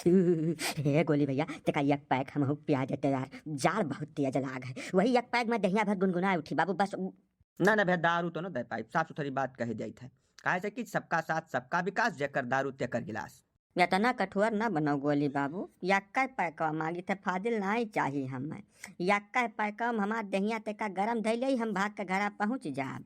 हे गोली भैया तेका एक पैक हम पिया देते यार। जाल बहुत तेज लाग है, वही एक पैक में दहिया भर गुनगुना उठी बाबू बस। ना ना भैया दारू तो ना दे पाई, साफ सुथरी बात कही जाई है। काहे से कि सबका साथ सबका विकास, जेकर दारू तेकर गिलास। इतना कठोर ना बनाओ गोली बाबू, यक्का पैकवा मांगी थे फादिल नहीं चाहिए हमें। यक्का पैकवा में हमार दहिया तेका गरम धैले ही हम भाग के घर पहुँच जाब।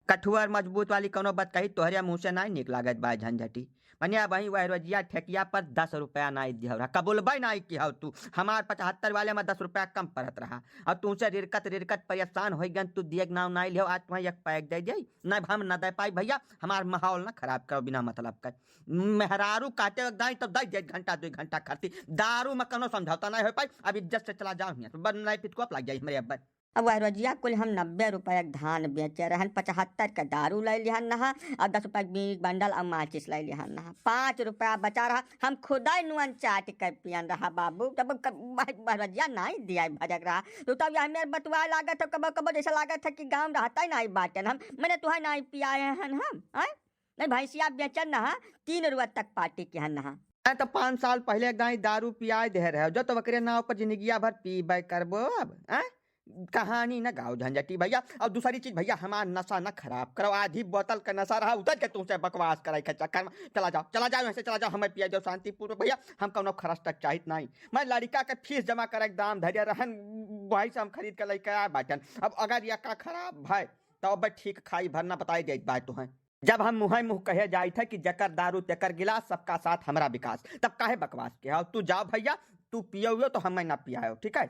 कठुआर मजबूत वाली कोनो बात कही तोहरे मुंह से नहीं निक लागत बा झंझटी। मनिया वही वह रोजिया ठेकिया पर 10 रुपया नहीं दिया रहा, कबूल भाई नहीं की हो तू। हमार 75 वाले में 10 रुपया कम पड़त रहा और तुमसे रिरकत रिरकत परेशान हो गन, तू दिए नाव नहीं लियो। आज तुम्हें एक पैक दे जाई नहीं, हम न दे पाई भैया। हमार माहौल ना खराब करो बिना मतलब कर। मेहरारू काटे वक्त दाई तब दाई 1 घंटा 2 घंटा खर्ची दारू में कोनो समझौता नहीं हो पाई। अब इज्जत से चला जाओ यहाँ बन नहीं पिट को लग जाए मेरे अब्बा। अब वह रोजिया कुल हम 90 रुपया धान बेचे रहन, 75 का दारू ले लिहन नहा और 10 रुपया बीज बंडल और माचिस ले लिहन नहा। 5 रुपया बचा रहा, हम खुदा नुअन चाट कर पियन रहा बाबू। तब रोजिया नहीं दिया भजक रहा तो तब यह मेरे बतुआ लागत है, कब कब जैसा लागत है कि गाँव रहता ही नहीं बाटन हम। मैंने तुम्हें नहीं पियाए हन हम नहीं भैंसिया बेचन नहा 3 रुपया तक पार्टी की हन नहा। तो 5 साल पहले गाय दारू पियाए दे रहे हो जो, तो बकरे नाव पर जिंदगिया भर पी बै करबो। अब कहानी न गाओ झंझटी भैया। और दूसरी चीज भैया हमारा नशा न खराब करो, आधी बोतल का नशा रहा उतर के तुमसे बकवास कराई के चक्कर में। चला जाओ ऐसे चला जाओ, हमें पिया जाओ शांतिपूर्वक भैया। हम कौनो खर्च तक चाहिए नहीं, मैं लड़का के फीस जमा करे दाम धैर्य रहन वही से हम खरीद के लेके आए बाटन। अब अगर यक्का खराब भाई तो अब ठीक खाई भरना बताई दे बात तो है। जब हम मुँह कहे जाए थे कि जकर दारू तेकर गिलास, सबका साथ हमारा विकास, तब काहे बकवास के तू जाओ भैया, तू पियो हुए तो हमें ना पियाओ, ठीक है।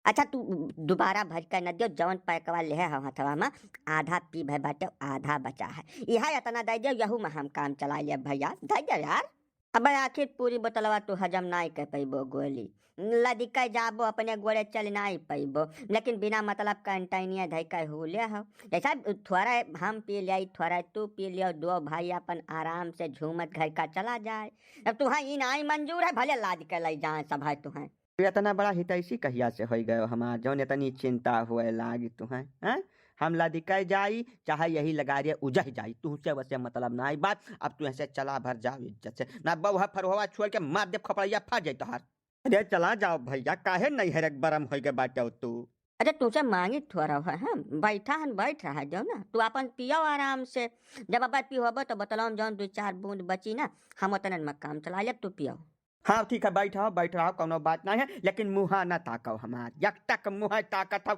अच्छा तू दोबारा भर कर न दियो, जवन पैकवा ले है हथवा में आधा पी भय बाटे आधा बचा है, यह इतना दे दियो, यहू में हम काम चला लिया भैया। दे दियो यार। अब आखिर पूरी बोतलवा तू हजम नहीं कर पैबो गोली, लदिक जाबो अपने गोड़े चल नहीं पैबो, लेकिन बिना मतलब कंटाइनिया धैक हो ले हो। जैसा थोड़ा हम पी लिया थोड़ा तू पी लियो, 2 भाई अपन आराम से झूमत घर का चला जाए। अब तुम्हें ये नहीं मंजूर है, भले लाद कर ले जाए सब है तुम्हें। इतना बड़ा हितैषी कहिया से हो गए हमार, जौन इतनी चिंता हुए लागी तुम्हें हैं। हम लदिकाई जाई चाहे यही लगा रही उजह जाई, तुझसे वैसे मतलब ना आई बात। अब तू ऐसे चला भर जाओ इज्जत से, ना बहुआ फरहुआ छोड़ के मार दे खपड़िया फट जाए तोहार। अरे चला जाओ भैया, काहे नहीं है बरम हो गए बाटे तू। अरे तुझसे मांगी थोड़ा है हम बैठा हन बैठ रहा जो ना, तू अपन पियो आराम से। जब अब पियो तो बतलाओ जौन 2-4 बूंद बची ना, हम उतने में काम चला ले, तू पियो। हाँ ठीक है बैठ रहा कोनो बात नहीं है, लेकिन मुँह न ताको हमार। यक मुँह ताकत हो,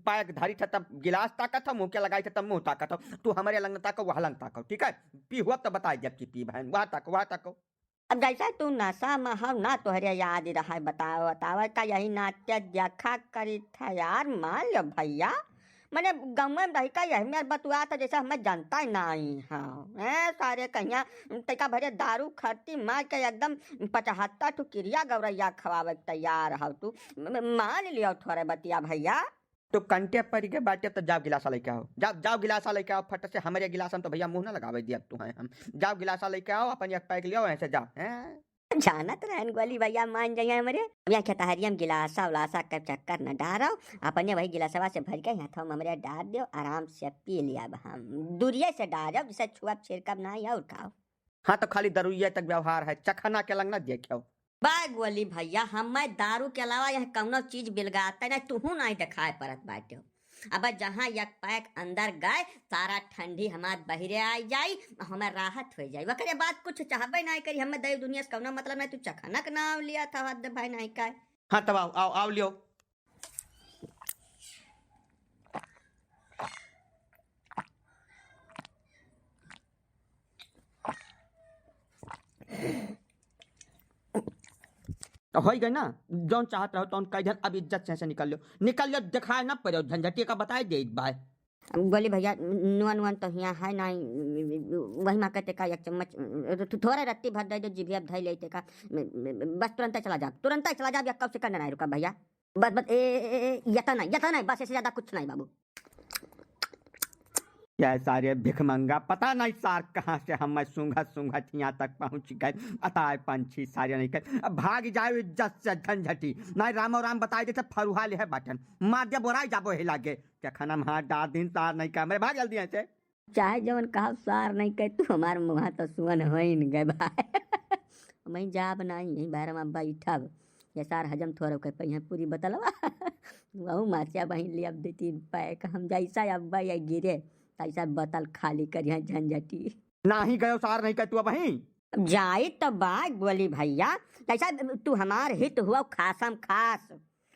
पैक धरी था तब गिलास ताकत हो, मुँह के लगाई था तब मुँह ताकत हो। तू हमारे लंग ताको वहाँ लंग ताको, ठीक है। पी हुआ तो बताए जब की पी बहन, वहाँ ताको। अब जैसा तू नशा में हम ना तोहरे याद रहा बताओ का यही नाट्य देखा करी था यार। मान लो भैया मैंने गाँव में रही का यही मेरे बतुआ था, जैसे हमें जानता ही नहीं हाँ सारे कहिया तैका भरे दारू खरती मार के एकदम 75 ठू क्रिया गौरैया खवावे तैयार हो तू। मान लियो थोड़े बतिया भैया। तो कंटे पर के बाटे तो जाओ गिलासा लेके आओ, जाओ गिलासा लेके आओ फट से। हमारे गिलास तो भैया मुँह ना लगावे दिया तू है हम। जाओ गिलासा लेके आओ, अपन एक पैक लियो ऐसे जाओ हैं। जानत रहन गोली भैया मान जाइए हमारे। यहाँ खेतहरियम गिलासा उलासा का चक्कर न डारो, अपने वही गिलासवा से भर के हाथों में हमारे डाल दो, आराम से पी लिया। हम दूरिये से डालो, जिसे छुआ छिड़कब नहीं और खाओ। हाँ तो खाली दरुइया तक व्यवहार है, चखना के लंग ना देखो। बाय गोली भैया हमें दारू के अलावा यह कौनो चीज बिलगाता नहीं, तुहू नहीं दिखाए परत बाटे। अब जहाँ एक पैक अंदर गए सारा ठंडी हमार बहिरे आ जाई, हमें राहत हो जाई। वकरे बाद कुछ चाहबे नहीं करी, हमें दई दुनिया से कौनो मतलब नहीं। तू चखनक नाम लिया था हद भाई नहीं का। हाँ तब आओ लियो। तो हो गए ना जौन चाहत रहो तो कह। अब इज्जत से निकल लो, दिखाए ना पड़े झंझटी का बताए दे बाय। बोली भैया नुअन तो यहाँ है नहीं, वही माँ कहते का 1 चम्मच थोड़े रत्ती भर दे दो, जीभिया धै लेते का बस तुरंत चला जा या कब से करना नहीं रुका भैया। बस यता नहीं बस, ऐसे ज्यादा कुछ नहीं बाबू। क्या सारे भिखमंगा पता नहीं सार कहाँ से हम सूंघा यहाँ तक पहुँच गए। अताए पंछी सारे नहीं कर, अब भाग जाए इज्जत से झंझटी नहीं। राम बताए देते फरुहा ले है बटन मार दिया बोराई जाबो हे लागे क्या खाना हाथ डाल दिन सार नहीं कर, मेरे भाग जल्दी ऐसे। चाहे जवन कहा सार नहीं कह, तू हमारे मुँह तो सुअन हो ही गए भाई। मैं जा बनाई यहीं बाहर में बैठब ये सार हजम थोड़ा कर पे पूरी बतलवा वहू मासिया बहन ले अब 2-3 पैक हम जैसा अब या गिरे तैसा बतल खाली करिया झंझटी नाही गयो सार नहीं कर तू अब वहीं जाए तो बात बोली भैया तैसा तू हमार हित हुआ खासम खास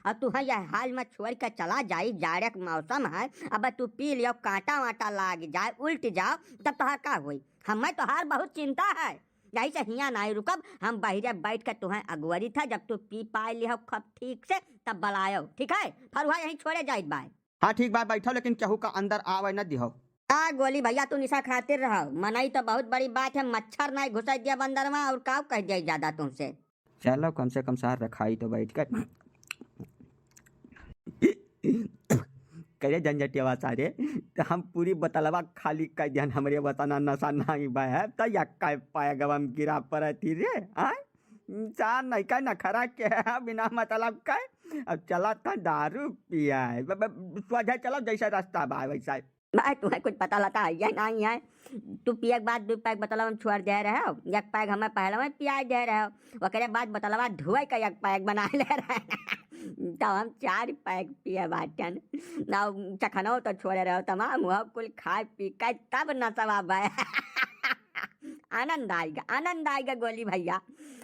और तू है यह हाल में छोड़ कर चला जाई जाड़े के मौसम है अब तू पी लियो कांटा वाटा लाग जाए उल्ट जाओ तब तोहार का हुई हमें तोहार बहुत चिंता है यही से हियाँ नहीं रुकब हम बहिरे बैठ कर तुम्हें अगवरी था जब तू पी पाए लियो खब ठीक से तब बलायो ठीक है फिर वहाँ यहीं छोड़े जाए बाय हाँ ठीक बात बैठो लेकिन केहू का अंदर आवे न दिहो आ गोली भैया तू निशा खातिर रहो मनाई तो बहुत बड़ी बात है मच्छर नहीं घुसा दिया बंदर में और काव कह दिया ज्यादा तुमसे चलो कम से कम सार रखाई तो बैठ कर करे झंझटिया सारे तो हम पूरी बतलवा खाली कर दिया हमारे बताना नशा नहीं बा है तो यक्का पाया गवम गिरा पड़ती रे चार नहीं का नखरा के है बिना मतलब का अब चला था दारू पिया है सोझा चलो जैसा रास्ता बा वैसा भाई तुम्हें कुछ पता लता है या नहीं है तू पिए के बाद 2 पैक बतलवा हम छोड़ दे रहे हो 1 पैक हमें पहले में पिया दे रहे हो ओकरे बाद बतलवा धुए का 1 पैक बना ले रहे तो हम 4 पैक पिए बाटन ना चखनो तो छोड़े रहो तमाम हुआ कुल खाए पी के तब नशा बा आनंद आएगा गोली भैया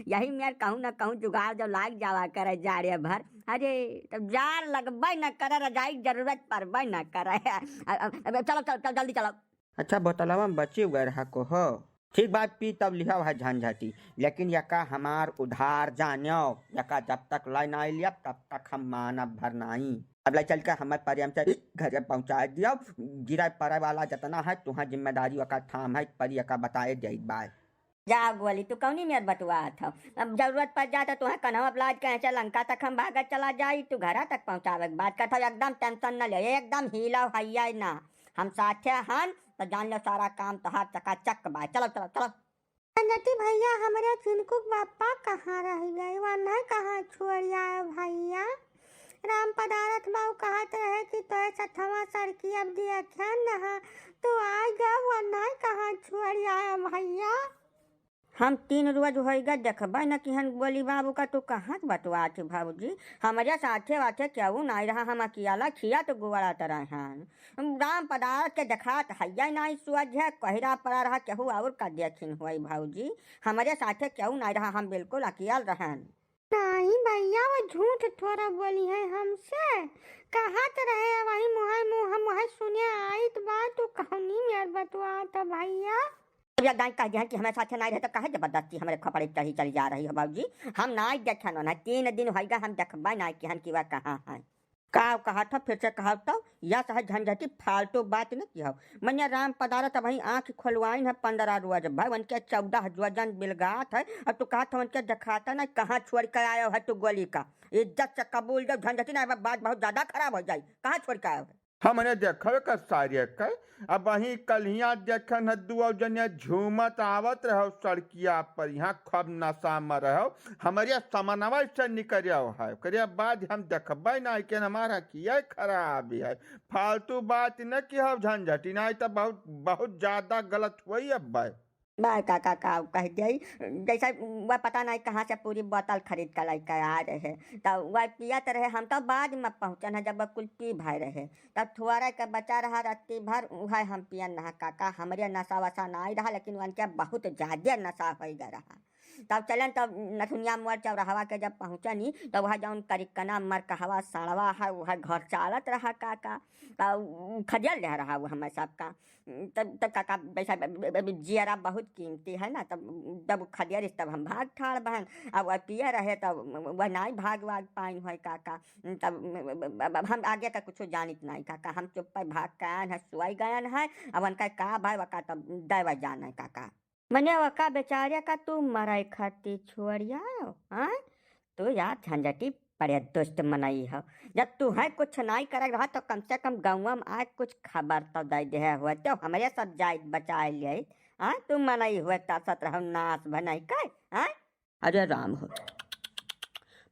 यही मैं कहूँ ना कहूँ जुगाड़ जब लाग जावा करे जाड़े भर अरे तब जार लगबे न करे रजाई जरूरत पड़बे न करे चलो चलो जल्दी चलो अच्छा बोतलवा में बचे हुए रहा को हो ठीक बात पी तब लिया है झंझटी लेकिन यका हमार उधार जानो यका जब तक लाई नहीं लिया तब तक हम मानब भर नहीं अब लाई चल के हमारे परियम से घर पहुँचा दिया गिरा पड़े वाला जितना है तुहा जिम्मेदारी का थाम है पर यका बताए जाए बाय जा गोली तू कौनी मेर बटुआ था अब जरूरत पड़ जाता तुम्हें कन्हवा ब्लाज कहे चल लंका तक हम भागत चला जाई तू घरा तक पहुँचावे बात का था एकदम टेंशन न ले एकदम हिला हैया ना हम साथे हन तो जान लो सारा काम तोहार चकाचक बा चलो चलो चलो संजती भैया हमारे चिनकू पापा कहाँ रह गए वरना कहाँ छोड़ आए भैया राम पदारथ बाबू कहते रहे कि तो सथवा सड़की अब दिया क्या नहा तो आ गया वरना कहाँ छोड़ आए भैया हम 3 रोज होगा देखबे न कि हन बोली बाबू का तू कहाँ बटुआ थे बाबूजी हमारे साथे वाथे क्यों नहीं रहा हम अकेला खिया तो गुवड़ा तरह हन राम पदार्थ के देखात हैया नहीं सुअज है कहरा पड़ा रहा केहू और का देखिन हुई भाऊजी हमारे साथे क्यों नहीं रहा हम बिल्कुल अकेल रहन नहीं भैया वो झूठ थोड़ा बोली है हमसे कहा तो रहे वही मुँह हम वही सुने आई तो बात तू कहनी मेरे बटुआ तो भैया अब गाय कह दिया कि हमारे साथ नहीं रहे तो कहे जबरदस्ती हमारे खपड़े चढ़ी चली जा रही है बाबूजी हम नहीं देखन ना 3 दिन होगा हम देखबे नहीं कि हम की वह कहाँ है कहा था फिर से कहा तो या सहज झंझटी फालतू बात न की मैंने राम पदारथ वही आँख खोलवाइन है 15 रोज भाई उनके 14 वजन बिलगात है और तू कहा था उनके दिखाता ना कहाँ छोड़ कर आयो है तू गोली का इज्जत से कबूल जब झंझटी ना बात बहुत ज्यादा खराब हो जाए कहाँ छोड़ कर आयो है हमने देखल का सारे के अब वही कलिया देखन हद्दू जने झूमत आवत रहो सड़किया पर यहाँ खब नशा में रहो हमारे समनवा से निकल है करे बाद हम देखबे ना कि हमारा किया खराब है फालतू बात न कि हम झंझटी नहीं तो बहुत बहुत ज्यादा गलत हुई अब भाई बाय काका का कह दिया जैसा वह पता नहीं कहाँ से पूरी बोतल खरीद कर लेकर आ रहे तो वह पियत रहे हम तो बाद में पहुँचन है जब वह कुल पी भर रहे तब थोड़ा के बचा रहा रात्रि भर वह हम पियन रहा काका हमारे नशा वशा नहीं रहा लेकिन उनके बहुत ज़्यादा नशा हो गया रहा तब चलन तब नथुनिया मोड़ चौराहवा के जब पहुँचनी तो वह जौन करिकना मर कहवा सड़वा है वह घर चालत रहा काका खजल रह रहा वो हमें सबका तब काका वैसा जियरा बहुत कीमती है ना तब जब खदियर तब हम भाग ठाड़ बहन अब वह पिए रहे तब वह नहीं भाग वाग पाइन हो काका तब हम आगे का कुछ जानित नहीं काका हम चुप पर भाग गयन है सुई गयन है अब उनका का भाई वका तब दैवा जान है काका मने वका बेचारे का तू मराई खाती छोड़िया हाँ तो यार झंझटी बड़े दुष्ट मनाई है जब तू है कुछ नहीं कर रहा तो कम से कम गाँव में आज कुछ खबर तो दे दे हुआ तो हमारे सब जाए बचाए लिए हाँ तू मनाई हुए तासत रहो नाश बनाई का हाँ अरे राम हो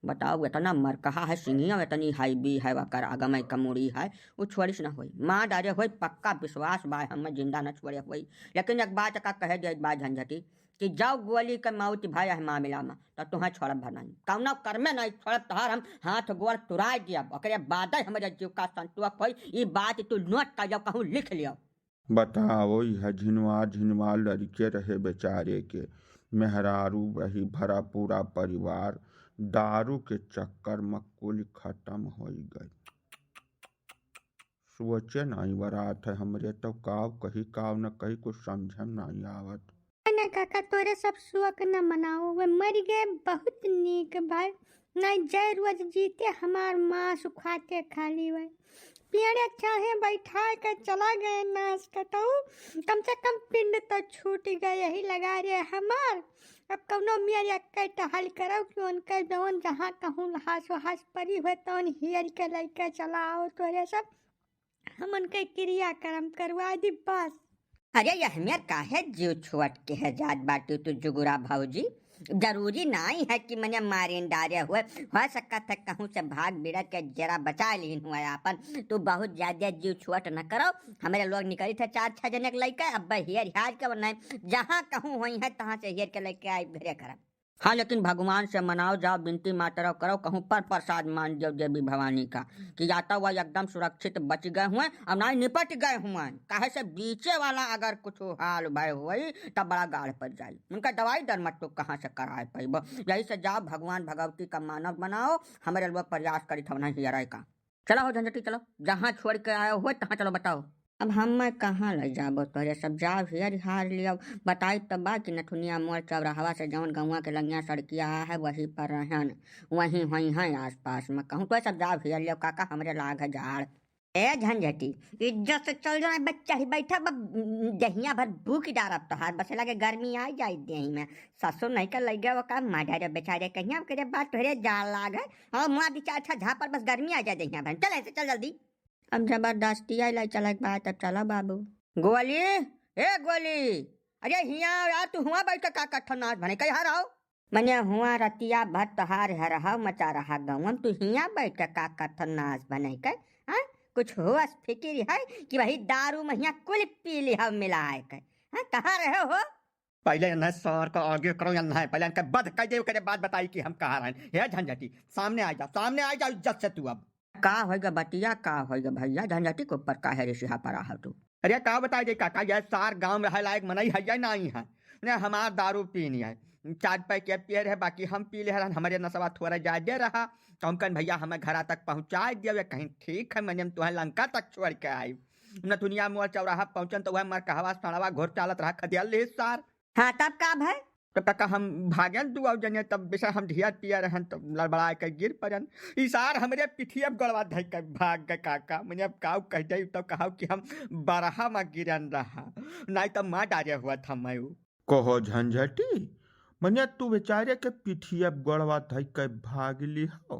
बताओ इतना मर कहा है सिंगिया इतनी हाई भी है वकर आगमय कमोड़ी है वो छोड़िस न होई माँ डारे होई पक्का विश्वास बा हम जिंदा न छोड़े होई लेकिन एक बात का कहे दे बा झंझटी कि जाओ गोली के मौत भाई है मामला में तो तुम्हें छोड़ब नहीं कौना कर में नहीं छोड़ब तोहार हम हाथ गोड़ तुराई दिया ओकरे बाद हमारे जीव का संतुक होई ई बात तू नोट कर जाओ कहूँ लिख लियो। बताओ यह झिनवा झिनवा लड़के रहे बेचारे के मेहरारू रही भरा पूरा परिवार दारू के चक्कर में कुल खत्म हो गई। सोचे नहीं बारात है हमरे तो काव न कहीं कुछ समझ नहीं आवत। ना काका तोरे सब शौक न मनाओ वे मर गए बहुत नीक भाई नहीं जय रोज जीते हमार मांस खाते खाली वे पेड़े चाहे बैठा के चला गए नाश कटाऊ कम से कम पिंड तो छूट गए यही लगा रहे हमार। अब कौनो मेरे कई हल करो कि उनके जवन जहाँ कहूँ हास हास परी हुए तो हियर के लैके चलाओ तोरे सब हम उनके क्रियाक्रम करवा दी बस। अरे यह मेर काहे जीव छुअट के है जात बाटी तू जुगुरा भाऊजी जरूरी नहीं है कि मैंने मारे डारे हुए हो सकता था कहूँ से भाग बिड़क के जरा बचा लीन हुआ अपन तू बहुत ज्यादा जीव छुअट न करो हमारे लोग निकली थे 4-6 जने के लेके अब हियर हाज के बनाए जहाँ कहूँ वही है तहाँ से हियर के लेके आए घरे करब। हाँ लेकिन भगवान से मनाओ जाओ विनती मातरो करो कहूँ पर प्रसाद मान जाओ देवी भवानी का कि जाता हुआ एकदम सुरक्षित बच गए हुए अब ना निपट गए हुए काहे से बीचे वाला अगर कुछ हाल भय हुई तब बड़ा गाढ़ पड़ जाये उनका दवाई दर मत तो कहाँ से कराए पैब यही से जाओ भगवान भगवती का मानव बनाओ हमारे लोग प्रयास करी था हियर का चलो हो झंझटी चलो जहाँ छोड़ के आए हुए तहाँ चलो बताओ। अब हम मैं कहाँ ले जाबो तोरे सब जाओ हियर हार लियो बताई तब बा कि नथुनिया मोड़ चौराहवा से जौन गौवा के लंगिया सड़किया है वही पर रहन वहीं वहीं है आस पास में कहूँ तो सब जाओ हियर लियो काका हमरे लाग है झाड़ ए झंझटी इज्जत से चल जाए बच्चा ही बैठा दहिया भर भूख डारब तो हाथ बस लगे गर्मी आ जाए दही में ससुर नहीं कर लग गया वो काम मारे बेचारे कहिया करे बात तोरे जाल लाग है और मुआ बिचार अच्छा झापर बस गर्मी आ जाए दहिया भर चल ऐसे चल जल्दी अब जबरदस्ती आई चल बात अब चलो बाबू गोली ए गोली अरे हिया यार तू हुआ बैठ का कट्ठा नाच भने कहीं रहो मने हुआ रतिया भर तहार है रहा मचा रहा गाँव तू हिया बैठ का कट्ठा नाच भने के हाँ कुछ होश फिक्र है कि वही दारू महिया कुल पी लिया मिलाए के हाँ कहाँ रहे हो पहले न सर को आगे करो या नहीं पहले इनका बद कह दे करे बात बताई कि हम कहाँ रहे हे झंझटी सामने आ जाओ इज्जत से तू अब का होगा बतिया का होगा भैया झंझटी को ऊपर का है ऋषिहा पर रहा तू अरे का बताई दे काका यार सार गांव में है लायक मनई है या नहीं है ने हमार दारू पीनी है 4 पैके पिए रहे बाकी हम पी ले हमारे नशवा थोड़ा ज्यादा रहा तो हम कहन भैया हमें घर तक पहुँचा दिया कहीं ठीक है मैंने तुम्हें लंका तक छोड़ के आई न दुनिया मोड़ चौराहा पहुंचन तो वह मर कहवा सड़वा घोर चालत रहा खदियल ले सार। हाँ तब का भाई तब तक हम भागल दू जने तब बेसा हम ढिया पिया रहन तब लड़बड़ा के गिर पड़न इसार हमरे पिठिया गड़वा धइ के भाग गए काका मैंने अब काऊ कह दे तब कहा कि हम बरहा में गिरन रहा नहीं तब माँ डारे हुआ था मैं कहो झंझटी मनिया तू बेचारे के पिठिया गड़वा धइ के भाग ली हो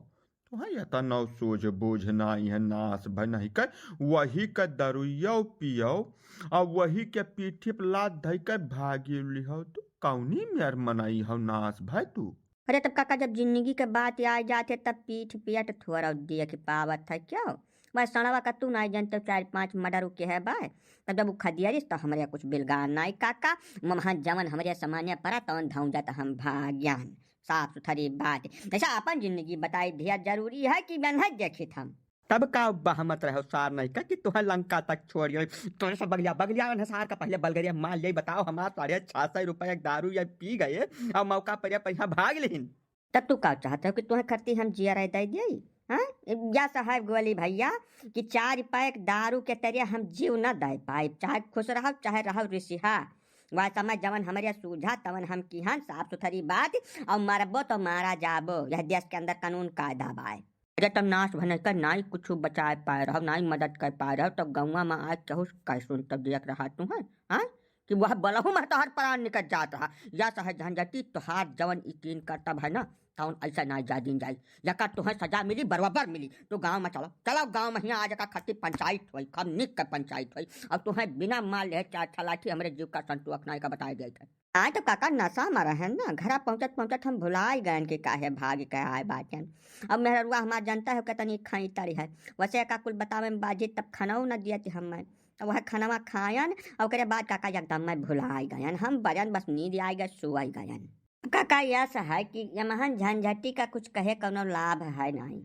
तो है या नौ सोझ बोझ नाई है नाश भनहि कर वही का दरुइयो पियो और वही के पीठी पर लात धइ के भागी ली हो तो कौनी मेर मनाई हो नाश भाई तू। अरे तब काका जब जिंदगी के बात आ जाते तब पीठ पियट थोड़ा दिया कि पावत है क्यों बस सड़वा का तू नहीं जानते 4-5 मर्डर के है भाई तब जब खदियारिस तो हमारे कुछ बिलगान नहीं काका महा जमन हमारे सामान्य पड़ा तवन धाऊं जाता हम भाग्यान साफ सुथरी बात ऐसा अपन जिंदगी बताई दिया जरूरी है कि मैं नहीं देखित हम तब का बहमत रहो सार नहीं का कि तुहे लंका तक छोड़ियो तो सब बगलिया सार का पहले बलगरिया माल ले बताओ हमारा 650 रुपया दारू या पी गए और मौका पर पैसा भाग लेन तब तू का चाहते हो कि तुम्हें खरती हम जिया रह दे दिए हाँ या साहब गोली भैया कि 4 पैक दारू के तरिया हम जीव न दे पाए चाहे खुश रहो चाहे रहो ऋषिहा वह समय जवन हमारे सूझा तवन हम की हन साफ सुथरी बात और मरबो तो मारा जाबो यह देश के अंदर कानून कायदा बाय अरे तब नाश भने कर नाई कुछ बचा पाए रहो नाई मदद कर पाए रहो तब गौवा में आज कहूँ कैसुन तब देख रहा तू है हाँ कि वह बलहू में तोहर प्राण निकल जात रहा या सहज झंझटी तोहार जवन यकीन करता है ना कौन ऐसा ना जा दिन जाई जका तुम्हें सजा मिली बराबर मिली तो गांव में चलो गांव में यहाँ आज का खती पंचायत हुई कब निक का पंचायत हुई और तुम्हें बिना माल ले क्या ठलाठी हमारे जीव का संतुक नाय का बताया गया था आए तो काका नशा में रहे ना घर पहुंचत हम भुलाई गए के काहे भाग के आए बाचन अब मेहर रुआ हमारा जनता है कि तनी खाई तारी है वैसे का कुल बतावे में बाजी तब खाना न दिया थी हम तो वह खाना खायन और ओकरे बाद काका एकदम मैं भुलाई गयन हम बरन बस नींद आई गए सुई गयन। काका यह है कि यमहन झंझटी का कुछ कहे कोनो लाभ है नहीं,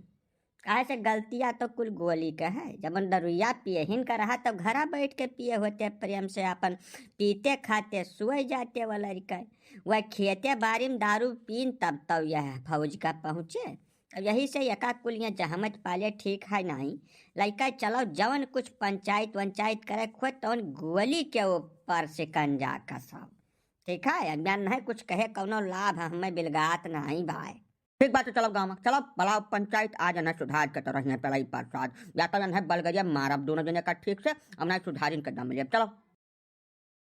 काहे से गलतियाँ तो कुल गोली का है। जब दरुइया पिए हिन का रहा तो घरा बैठ के पिए होते प्रेम से अपन पीते खाते सुई जाते वाला रिका वह खेते बारी में दारू पीन तब तो यह फौज का पहुँचे। अब यही से यका कुल यहाँ जहमत पाले ठीक है नहीं। लड़का चलो जवन कुछ पंचायत वंचायत करे खुद तो गोली के ऊपर से कंजा का सब ठीक है। अज्ञान नहीं कुछ कहे कौनो लाभ हमें बिलगात नहीं भाई। ठीक बात है, चलो गाँव में चलो बड़ा पंचायत आज न सुधार के तो रही पड़ाई प्रसाद या तो है बल गया मारब दोनों जने का ठीक से अब ना सुधारिन के दम मिले चलो।